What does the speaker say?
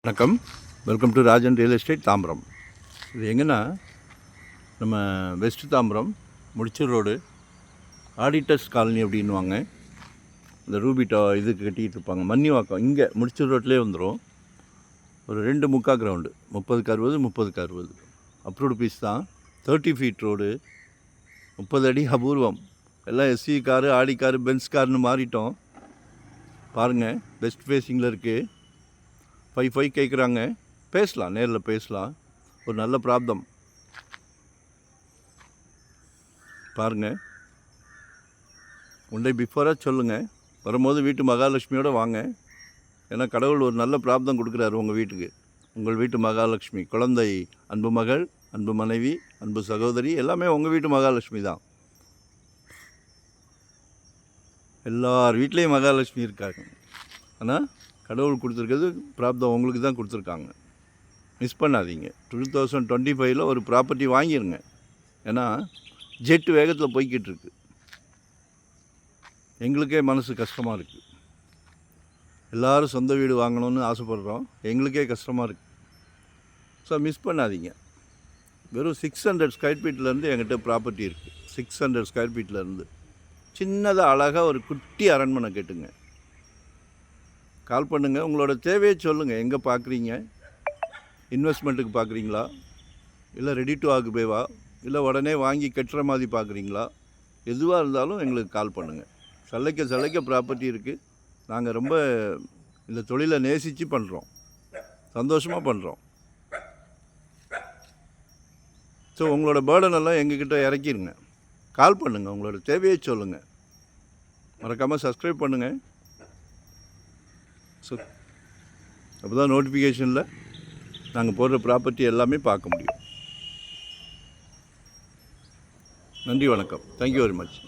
வணக்கம். Welcome to Rajan real estate Tambaram. இது எங்கன்னா நம்ம west Tambaram Mudichur road auditors colony அப்படின்வாங்க. இந்த ரூபிட்டா இதுக்கு கட்டிகிட்டு இருப்பாங்க. மன்னிவாக்கம் இங்கே முடிச்சூர் ரோட்லேயே வந்துடும். ஒரு 2 ground 30x60 30x60 approved piece தான். 30 ஃபீட் ரோடு, 30 அடி அபூர்வம். எல்லாம் எஸ்சி காரு, ஆடி காரு, பென்ஸ் காருன்னு மாறிட்டோம். பாருங்கள், வெஸ்ட் ஃபேஸிங்கில் இருக்குது. 5 கேட்குறாங்க. பேசலாம், நேரில் பேசலாம். ஒரு நல்ல ப்ராப்ளம். பாருங்கள், ஒன் டே பிஃபோராக சொல்லுங்கள். வரும்போது வீட்டு மகாலட்சுமியோடு வாங்க. ஏன்னா கடவுள் ஒரு நல்ல ப்ராப்ளம் கொடுக்குறாரு உங்கள் வீட்டுக்கு. உங்கள் வீட்டு மகாலட்சுமி, குழந்தை, அன்பு மகள், அன்பு மனைவி, அன்பு சகோதரி, எல்லாமே உங்கள் வீட்டு மகாலட்சுமி தான். எல்லார் வீட்லேயும் மகாலட்சுமி இருக்காங்க. ஆனால் கடவுள் கொடுத்துருக்கிறது ப்ராப்ளம் உங்களுக்கு தான் கொடுத்துருக்காங்க. மிஸ் பண்ணாதீங்க. 2025 ஒரு ப்ராப்பர்ட்டி வாங்கிடுங்க. ஏன்னா ஜெட்டு வேகத்தில் போய்கிட்டு இருக்கு. எங்களுக்கே மனசு கஷ்டமாக இருக்குது. எல்லோரும் சொந்த வீடு வாங்கணும்னு ஆசைப்படுறோம். எங்களுக்கே கஷ்டமாக இருக்குது. ஸோ மிஸ் பண்ணாதீங்க. வெறும் 600 ஸ்கொயர் ஃபீட்லேருந்து என்கிட்ட ப்ராப்பர்ட்டி இருக்குது. 600 ஸ்கொயர் ஃபீட்லேருந்து சின்னதாக அழகாக ஒரு குட்டி அரண்மனை கேட்டுங்க. கால் பண்ணுங்கள். உங்களோட தேவையை சொல்லுங்கள். எங்கே பார்க்குறீங்க? இன்வெஸ்ட்மெண்ட்டுக்கு பார்க்குறீங்களா, இல்லை ரெடி டு ஆக்குபேவா, இல்லை உடனே வாங்கி கட்டுற மாதிரி பார்க்குறீங்களா? எதுவாக இருந்தாலும் எங்களுக்கு கால் பண்ணுங்கள். சல்லைக்க ப்ராப்பர்ட்டி இருக்குது. நாங்கள் ரொம்ப இந்த தொழிலை நேசித்து பண்ணுறோம், சந்தோஷமாக பண்ணுறோம். ஸோ உங்களோட பேர்டனெல்லாம் எங்ககிட்ட இறக்கிடுங்க. கால் பண்ணுங்கள். உங்களோட தேவையை சொல்லுங்கள். மறக்காமல் சப்ஸ்கிரைப் பண்ணுங்கள். ஸோ அப்போ தான் நோட்டிஃபிகேஷனில் நாங்கள் போடுற ப்ராப்பர்ட்டி எல்லாமே பார்க்க முடியும். நன்றி, வணக்கம். Thank you very much.